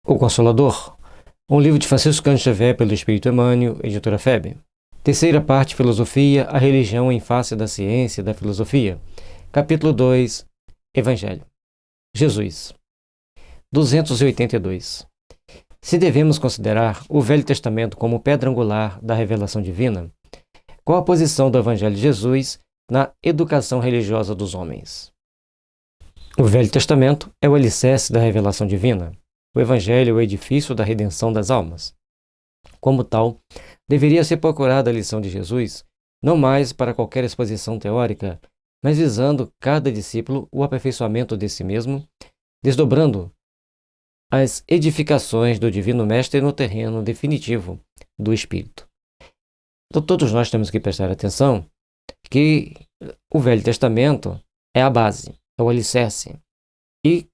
O Consolador, um livro de Francisco Cândido Xavier pelo Espírito Emmanuel, editora FEB. Terceira parte, Filosofia, a religião em face da ciência e da filosofia. Capítulo 2, Evangelho. Jesus. 282. Se devemos considerar o Velho Testamento como pedra angular da revelação divina, qual a posição do Evangelho de Jesus na educação religiosa dos homens? O Velho Testamento é o alicerce da revelação divina. O Evangelho é o edifício da redenção das almas. Como tal, deveria ser procurada a lição de Jesus, não mais para qualquer exposição teórica, mas visando cada discípulo o aperfeiçoamento de si mesmo, desdobrando as edificações do Divino Mestre no terreno definitivo do Espírito. Então, todos nós temos que prestar atenção que o Velho Testamento é a base, é o alicerce, e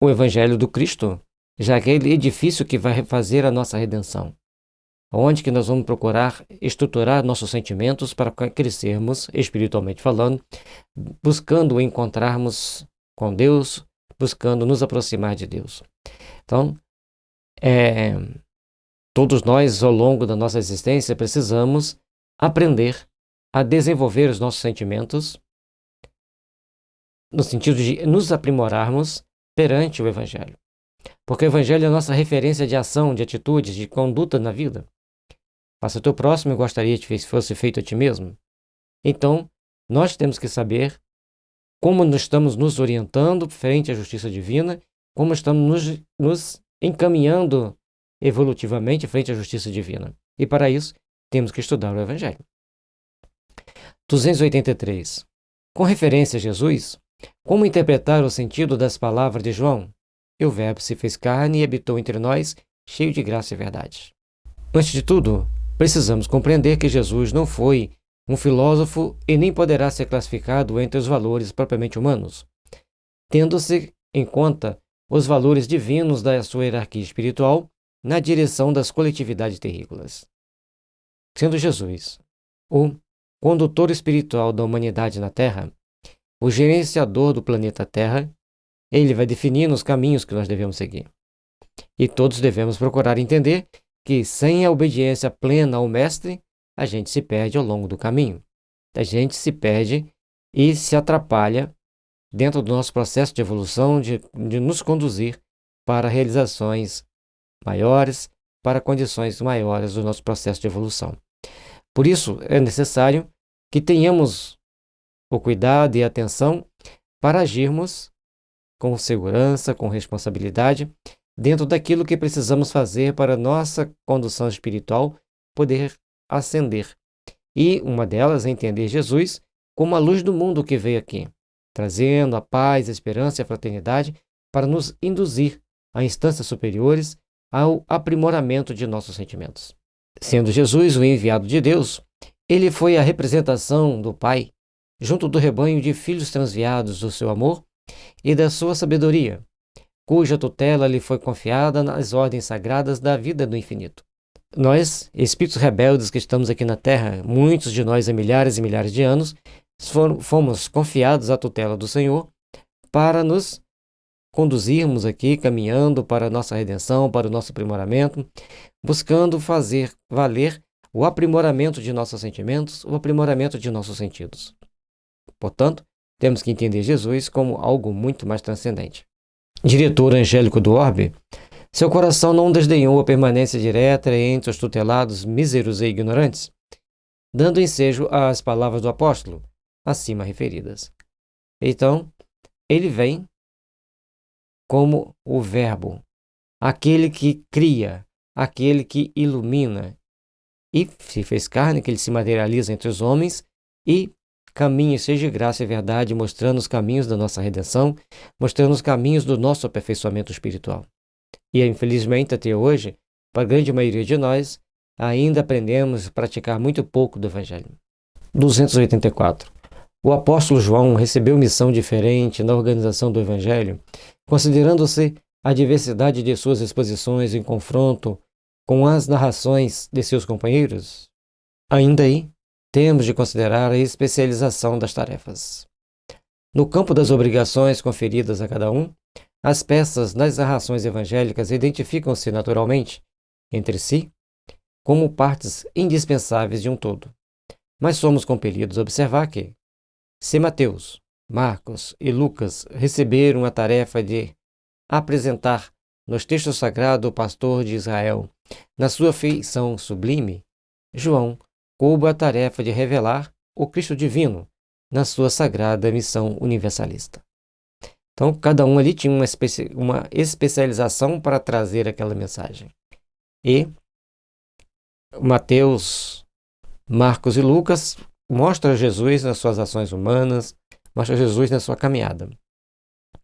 o Evangelho do Cristo já é aquele edifício que vai fazer a nossa redenção, onde que nós vamos procurar estruturar nossos sentimentos para crescermos, espiritualmente falando, buscando encontrarmos com Deus, buscando nos aproximar de Deus. Então, todos nós, ao longo da nossa existência, precisamos aprender a desenvolver os nossos sentimentos no sentido de nos aprimorarmos perante o Evangelho. Porque o Evangelho é a nossa referência de ação, de atitudes, de conduta na vida. Faça o teu próximo e gostaria que fosse feito a ti mesmo. Então, nós temos que saber como nós estamos nos orientando frente à justiça divina, como estamos nos encaminhando evolutivamente frente à justiça divina. E para isso, temos que estudar o Evangelho. 283. Com referência a Jesus, como interpretar o sentido das palavras de João? E o Verbo se fez carne e habitou entre nós, cheio de graça e verdade. Antes de tudo, precisamos compreender que Jesus não foi um filósofo e nem poderá ser classificado entre os valores propriamente humanos, tendo-se em conta os valores divinos da sua hierarquia espiritual na direção das coletividades terrícolas. Sendo Jesus o condutor espiritual da humanidade na Terra, o gerenciador do planeta Terra, ele vai definir os caminhos que nós devemos seguir. E todos devemos procurar entender que sem a obediência plena ao Mestre, a gente se perde ao longo do caminho. A gente se perde e se atrapalha dentro do nosso processo de evolução, de nos conduzir para realizações maiores, para condições maiores do nosso processo de evolução. Por isso, é necessário que tenhamos o cuidado e a atenção para agirmos com segurança, com responsabilidade, dentro daquilo que precisamos fazer para a nossa condução espiritual poder ascender. E uma delas é entender Jesus como a luz do mundo que veio aqui, trazendo a paz, a esperança e a fraternidade para nos induzir a instâncias superiores ao aprimoramento de nossos sentimentos. Sendo Jesus o enviado de Deus, ele foi a representação do Pai, junto do rebanho de filhos transviados do seu amor e da sua sabedoria, cuja tutela lhe foi confiada nas ordens sagradas da vida do infinito. Nós, espíritos rebeldes que estamos aqui na Terra, muitos de nós há milhares e milhares de anos, fomos confiados à tutela do Senhor para nos conduzirmos aqui, caminhando para a nossa redenção, para o nosso aprimoramento, buscando fazer valer o aprimoramento de nossos sentimentos, o aprimoramento de nossos sentidos. Portanto, temos que entender Jesus como algo muito mais transcendente. Diretor Angélico do Orbe, seu coração não desdenhou a permanência direta entre os tutelados míseros e ignorantes, dando ensejo às palavras do apóstolo, acima referidas. Então, ele vem como o Verbo, aquele que cria, aquele que ilumina, e se fez carne, que ele se materializa entre os homens e caminha cheio de graça e verdade, mostrando os caminhos da nossa redenção, mostrando os caminhos do nosso aperfeiçoamento espiritual. E, infelizmente, até hoje, para a grande maioria de nós, ainda aprendemos a praticar muito pouco do Evangelho. 284. O apóstolo João recebeu missão diferente na organização do Evangelho, considerando-se a diversidade de suas exposições em confronto com as narrações de seus companheiros. Ainda aí, temos de considerar a especialização das tarefas. No campo das obrigações conferidas a cada um, As peças das narrações evangélicas identificam-se naturalmente entre si como partes indispensáveis de um todo. Mas somos compelidos a observar que, se Mateus, Marcos e Lucas receberam a tarefa de apresentar nos textos sagrados o pastor de Israel na sua feição sublime, João coube a tarefa de revelar o Cristo divino na sua sagrada missão universalista. Então, cada um ali tinha uma especialização para trazer aquela mensagem. E Mateus, Marcos e Lucas mostram Jesus nas suas ações humanas, mostram Jesus na sua caminhada.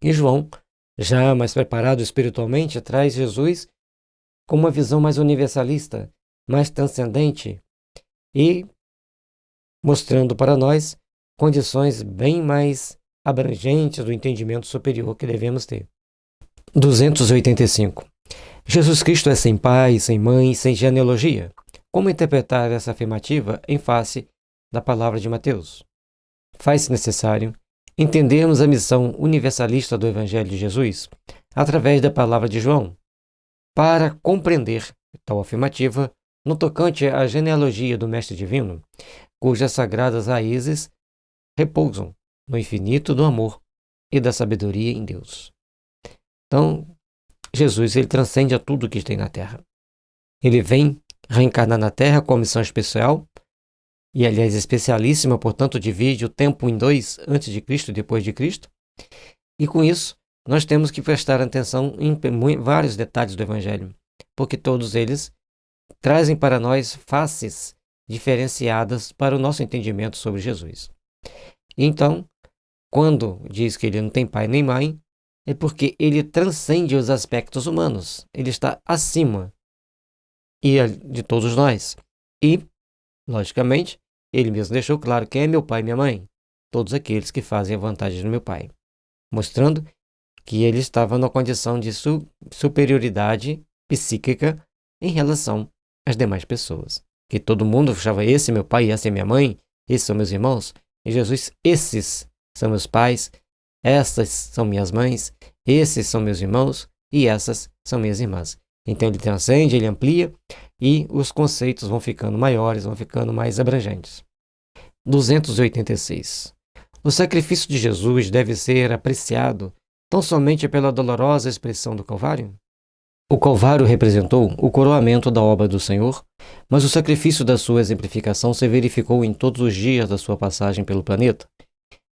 E João, já mais preparado espiritualmente, traz Jesus com uma visão mais universalista, mais transcendente e mostrando para nós condições bem mais abrangentes do entendimento superior que devemos ter. 285. Jesus Cristo é sem pai, sem mãe, sem genealogia. Como interpretar essa afirmativa em face da palavra de Mateus? Faz-se necessário entendermos a missão universalista do Evangelho de Jesus através da palavra de João, para compreender tal afirmativa no tocante à genealogia do Mestre Divino, cujas sagradas raízes repousam no infinito do amor e da sabedoria em Deus. Então, Jesus, ele transcende a tudo que tem na Terra. Ele vem reencarnar na Terra com uma missão especial, e aliás especialíssima, portanto divide o tempo em dois, antes de Cristo e depois de Cristo. E com isso, nós temos que prestar atenção em vários detalhes do Evangelho, porque todos eles trazem para nós faces diferenciadas para o nosso entendimento sobre Jesus. Então, quando diz que ele não tem pai nem mãe, é porque ele transcende os aspectos humanos. Ele está acima de todos nós. E, logicamente, ele mesmo deixou claro quem é meu pai e minha mãe. Todos aqueles que fazem a vontade do meu pai. Mostrando que ele estava numa condição de superioridade psíquica em relação às demais pessoas. Que todo mundo achava, esse é meu pai, essa é minha mãe, esses são meus irmãos. E Jesus, esses são meus pais, essas são minhas mães, esses são meus irmãos e essas são minhas irmãs. Então ele transcende, ele amplia e os conceitos vão ficando maiores, vão ficando mais abrangentes. 286. O sacrifício de Jesus deve ser apreciado tão somente pela dolorosa expressão do Calvário? O Calvário representou o coroamento da obra do Senhor, mas o sacrifício da sua exemplificação se verificou em todos os dias da sua passagem pelo planeta.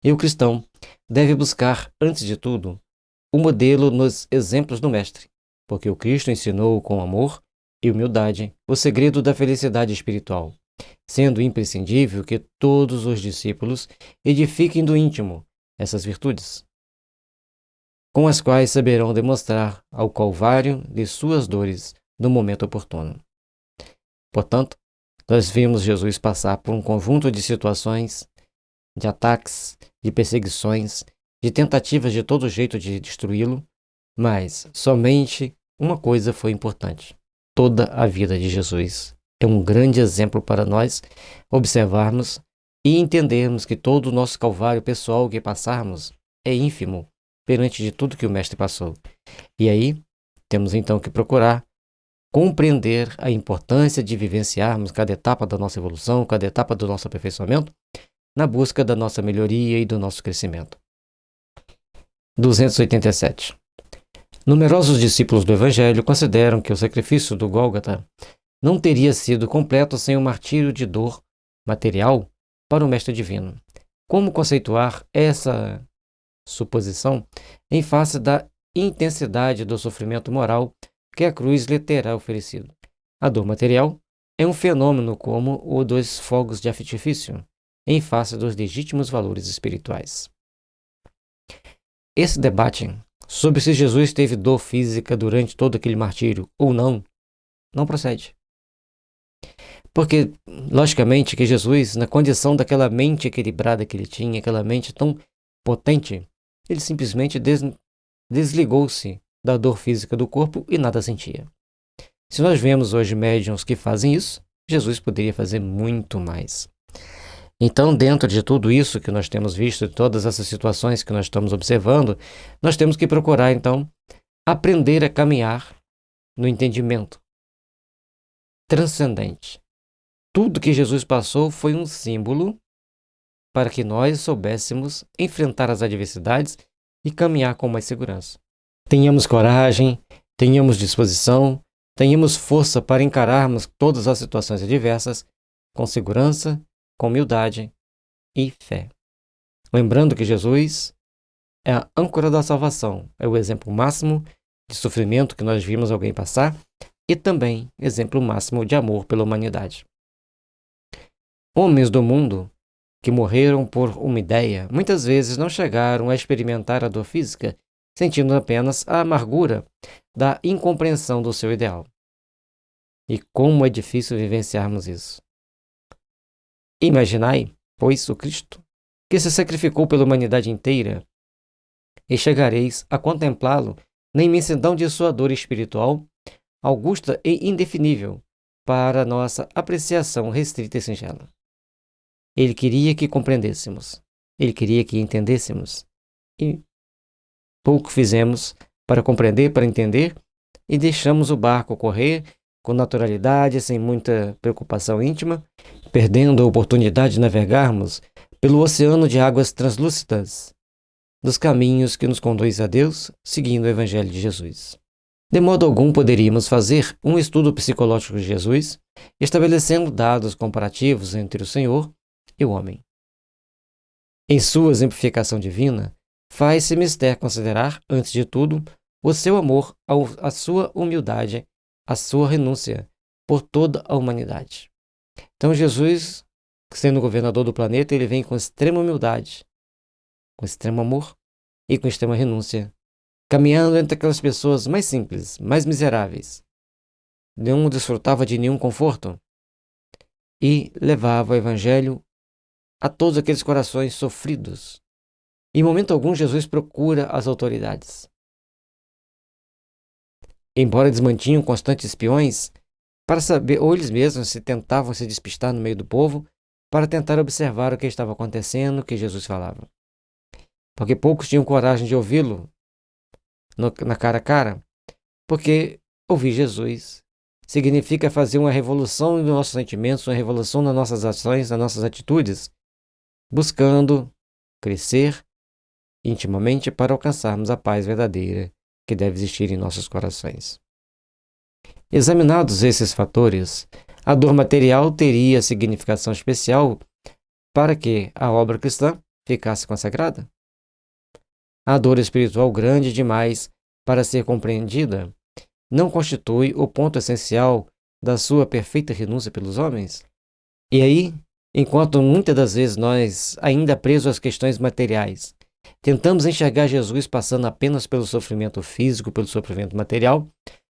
E o cristão deve buscar, antes de tudo, o modelo nos exemplos do Mestre, porque o Cristo ensinou com amor e humildade o segredo da felicidade espiritual, sendo imprescindível que todos os discípulos edifiquem do íntimo essas virtudes, com as quais saberão demonstrar ao Calvário de suas dores no momento oportuno. Portanto, nós vimos Jesus passar por um conjunto de situações, de ataques, de perseguições, de tentativas de todo jeito de destruí-lo, mas somente uma coisa foi importante. Toda a vida de Jesus é um grande exemplo para nós observarmos e entendermos que todo o nosso calvário pessoal que passarmos é ínfimo perante de tudo que o Mestre passou. E aí, temos então que procurar compreender a importância de vivenciarmos cada etapa da nossa evolução, cada etapa do nosso aperfeiçoamento, na busca da nossa melhoria e do nosso crescimento. 287. Numerosos discípulos do Evangelho consideram que o sacrifício do Gólgota não teria sido completo sem o martírio de dor material para o Mestre Divino. Como conceituar essa suposição em face da intensidade do sofrimento moral que a cruz lhe terá oferecido? A dor material é um fenômeno como o dos fogos de artifício, em face dos legítimos valores espirituais. Esse debate sobre se Jesus teve dor física durante todo aquele martírio ou não procede. Porque, logicamente, que Jesus, na condição daquela mente equilibrada que ele tinha, aquela mente tão potente, ele simplesmente desligou-se da dor física do corpo e nada sentia. Se nós vemos hoje médiuns que fazem isso, Jesus poderia fazer muito mais. Então, dentro de tudo isso que nós temos visto, de todas essas situações que nós estamos observando, nós temos que procurar, então, aprender a caminhar no entendimento transcendente. Tudo que Jesus passou foi um símbolo para que nós soubéssemos enfrentar as adversidades e caminhar com mais segurança. Tenhamos coragem, tenhamos disposição, tenhamos força para encararmos todas as situações adversas com segurança, com humildade e fé. Lembrando que Jesus é a âncora da salvação, é o exemplo máximo de sofrimento que nós vimos alguém passar e também exemplo máximo de amor pela humanidade. Homens do mundo que morreram por uma ideia, muitas vezes não chegaram a experimentar a dor física, sentindo apenas a amargura da incompreensão do seu ideal. E como é difícil vivenciarmos isso. Imaginai, pois, o Cristo, que se sacrificou pela humanidade inteira, e chegareis a contemplá-lo na imensidão de sua dor espiritual, augusta e indefinível, para nossa apreciação restrita e singela. Ele queria que compreendêssemos, ele queria que entendêssemos, e pouco fizemos para compreender, para entender, e deixamos o barco correr com naturalidade, sem muita preocupação íntima, perdendo a oportunidade de navegarmos pelo oceano de águas translúcidas dos caminhos que nos conduz a Deus, seguindo o Evangelho de Jesus. De modo algum poderíamos fazer um estudo psicológico de Jesus, estabelecendo dados comparativos entre o Senhor e o homem. Em sua exemplificação divina, faz-se mister considerar, antes de tudo, o seu amor, a sua humildade, a sua renúncia por toda a humanidade. Então Jesus, sendo governador do planeta, ele vem com extrema humildade, com extremo amor e com extrema renúncia, caminhando entre aquelas pessoas mais simples, mais miseráveis. Não desfrutava de nenhum conforto e levava o Evangelho a todos aqueles corações sofridos. Em momento algum, Jesus procura as autoridades. Embora eles mantinham constantes espiões, para saber, ou eles mesmos se tentavam se despistar no meio do povo, para tentar observar o que estava acontecendo, o que Jesus falava. Porque poucos tinham coragem de ouvi-lo na cara a cara, porque ouvir Jesus significa fazer uma revolução nos nossos sentimentos, uma revolução nas nossas ações, nas nossas atitudes, buscando crescer intimamente para alcançarmos a paz verdadeira que deve existir em nossos corações. Examinados esses fatores, a dor material teria significação especial para que a obra cristã ficasse consagrada. A dor espiritual grande demais para ser compreendida não constitui o ponto essencial da sua perfeita renúncia pelos homens? E aí, enquanto muitas das vezes nós, ainda presos às questões materiais, tentamos enxergar Jesus passando apenas pelo sofrimento físico, pelo sofrimento material,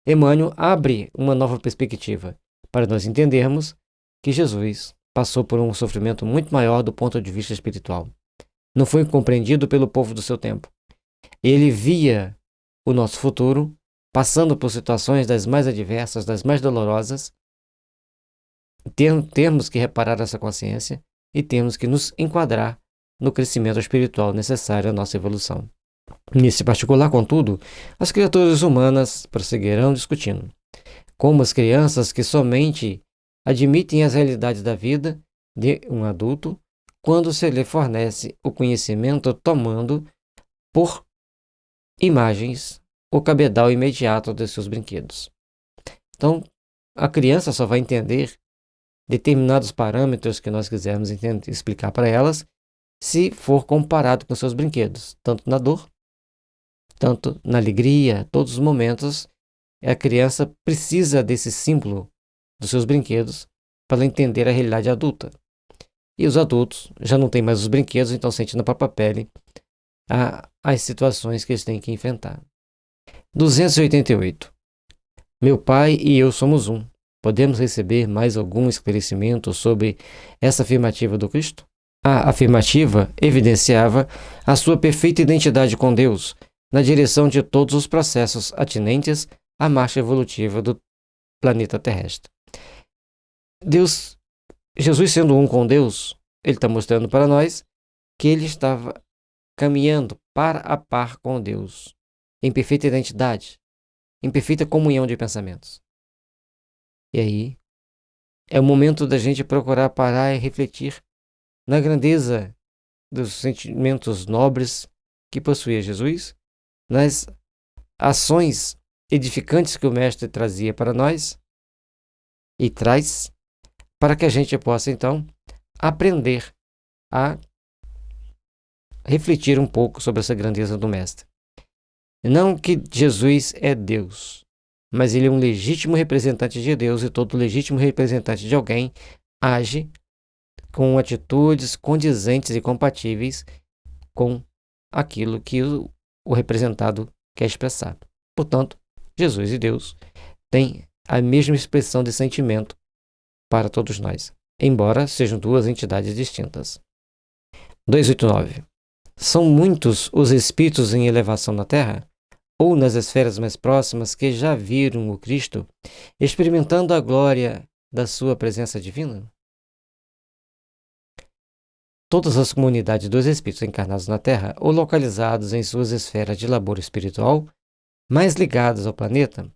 Emmanuel abre uma nova perspectiva para nós entendermos que Jesus passou por um sofrimento muito maior do ponto de vista espiritual. Não foi compreendido pelo povo do seu tempo. Ele via o nosso futuro passando por situações das mais adversas, das mais dolorosas. Temos que reparar essa consciência e temos que nos enquadrar no crescimento espiritual necessário à nossa evolução. Nesse particular, contudo, as criaturas humanas prosseguirão discutindo, como as crianças que somente admitem as realidades da vida de um adulto quando se lhe fornece o conhecimento tomando por imagens o cabedal imediato de seus brinquedos. Então, a criança só vai entender determinados parâmetros que nós quisermos explicar para elas se for comparado com seus brinquedos, tanto na dor, tanto na alegria, todos os momentos, a criança precisa desse símbolo dos seus brinquedos para entender a realidade adulta. E os adultos já não têm mais os brinquedos, então sentem na própria pele as situações que eles têm que enfrentar. 288. Meu pai e eu somos um. Podemos receber mais algum esclarecimento sobre essa afirmativa do Cristo? A afirmativa evidenciava a sua perfeita identidade com Deus, na direção de todos os processos atinentes à marcha evolutiva do planeta terrestre. Jesus sendo um com Deus, ele está mostrando para nós que ele estava caminhando par a par com Deus, em perfeita identidade, em perfeita comunhão de pensamentos. E aí, é o momento da gente procurar parar e refletir na grandeza dos sentimentos nobres que possuía Jesus, nas ações edificantes que o Mestre trazia para nós e traz, para que a gente possa, então, aprender a refletir um pouco sobre essa grandeza do Mestre. Não que Jesus é Deus, mas ele é um legítimo representante de Deus, e todo legítimo representante de alguém age com atitudes condizentes e compatíveis com aquilo que o representado quer expressar. Portanto, Jesus e Deus têm a mesma expressão de sentimento para todos nós, embora sejam duas entidades distintas. 289. São muitos os espíritos em elevação na Terra, ou nas esferas mais próximas, que já viram o Cristo, experimentando a glória da sua presença divina? Todas as comunidades dos espíritos encarnados na Terra, ou localizados em suas esferas de labor espiritual, mais ligadas ao planeta,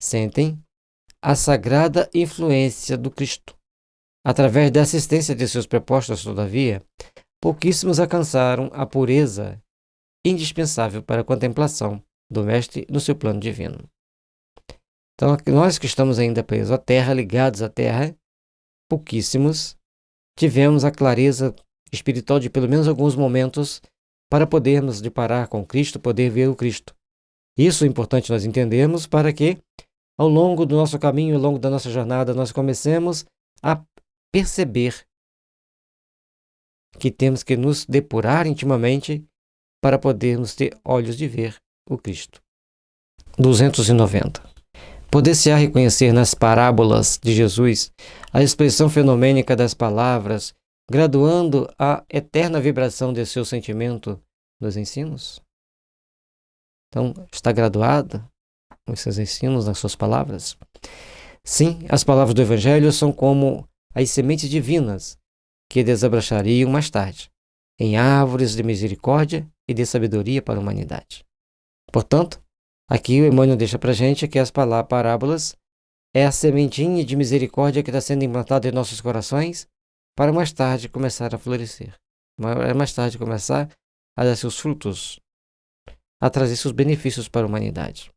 sentem a sagrada influência do Cristo. Através da assistência de seus prepostos, todavia, pouquíssimos alcançaram a pureza indispensável para a contemplação do Mestre no seu plano divino. Então, nós que estamos ainda presos à Terra, ligados à Terra, pouquíssimos tivemos a clareza espiritual de pelo menos alguns momentos para podermos deparar com Cristo, poder ver o Cristo. Isso é importante nós entendermos para que, ao longo do nosso caminho, ao longo da nossa jornada, nós comecemos a perceber que temos que nos depurar intimamente para podermos ter olhos de ver o Cristo. 290. Poder-se-á reconhecer nas parábolas de Jesus a expressão fenomênica das palavras, graduando a eterna vibração de seu sentimento nos ensinos? Então, está graduado os seus ensinos nas suas palavras? Sim, as palavras do Evangelho são como as sementes divinas que desabrochariam mais tarde, em árvores de misericórdia e de sabedoria para a humanidade. Portanto, aqui o Emmanuel deixa para a gente que as parábolas é a sementinha de misericórdia que está sendo implantada em nossos corações para mais tarde começar a florescer, mais tarde começar a dar seus frutos, a trazer seus benefícios para a humanidade.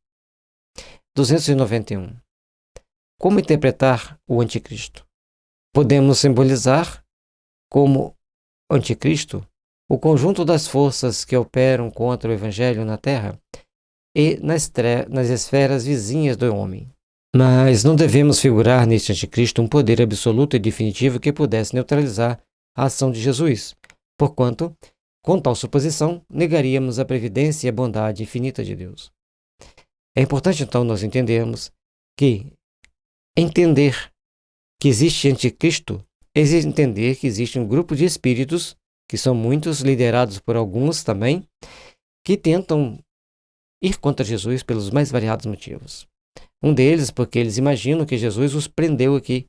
291. Como interpretar o anticristo? Podemos simbolizar como anticristo o conjunto das forças que operam contra o Evangelho na Terra e nas esferas vizinhas do homem. Mas não devemos figurar neste anticristo um poder absoluto e definitivo que pudesse neutralizar a ação de Jesus, porquanto, com tal suposição, negaríamos a previdência e a bondade infinita de Deus. É importante, então, nós entendermos que entender que existe anticristo é entender que existe um grupo de espíritos, que são muitos, liderados por alguns também, que tentam ir contra Jesus pelos mais variados motivos. Um deles, porque eles imaginam que Jesus os prendeu aqui,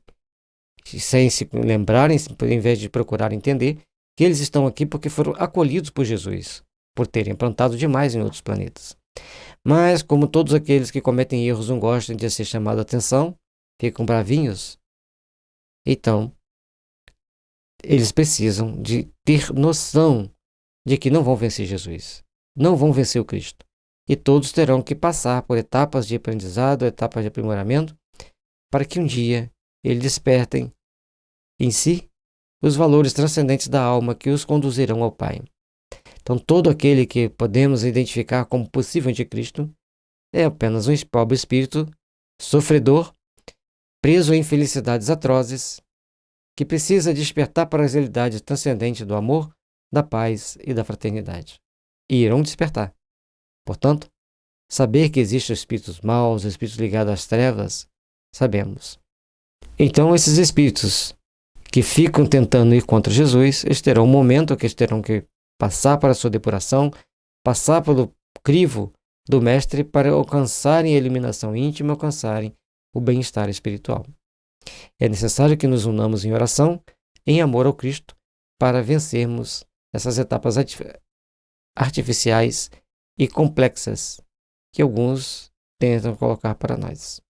sem se lembrarem, em vez de procurar entender, que eles estão aqui porque foram acolhidos por Jesus, por terem plantado demais em outros planetas. Mas, como todos aqueles que cometem erros não gostam de ser chamados a atenção, ficam bravinhos, então, eles precisam de ter noção de que não vão vencer Jesus, não vão vencer o Cristo. E todos terão que passar por etapas de aprendizado, etapas de aprimoramento, para que um dia eles despertem em si os valores transcendentes da alma que os conduzirão ao Pai. Então, todo aquele que podemos identificar como possível anticristo é apenas um pobre espírito sofredor, preso em infelicidades atrozes, que precisa despertar para as realidades transcendentes do amor, da paz e da fraternidade. E irão despertar. Portanto, saber que existem espíritos maus, espíritos ligados às trevas, sabemos. Então, esses espíritos que ficam tentando ir contra Jesus, eles terão um momento que eles terão que passar para a sua depuração, passar pelo crivo do Mestre para alcançarem a iluminação íntima, alcançarem o bem-estar espiritual. É necessário que nos unamos em oração, em amor ao Cristo, para vencermos essas etapas artificiais e complexas que alguns tentam colocar para nós.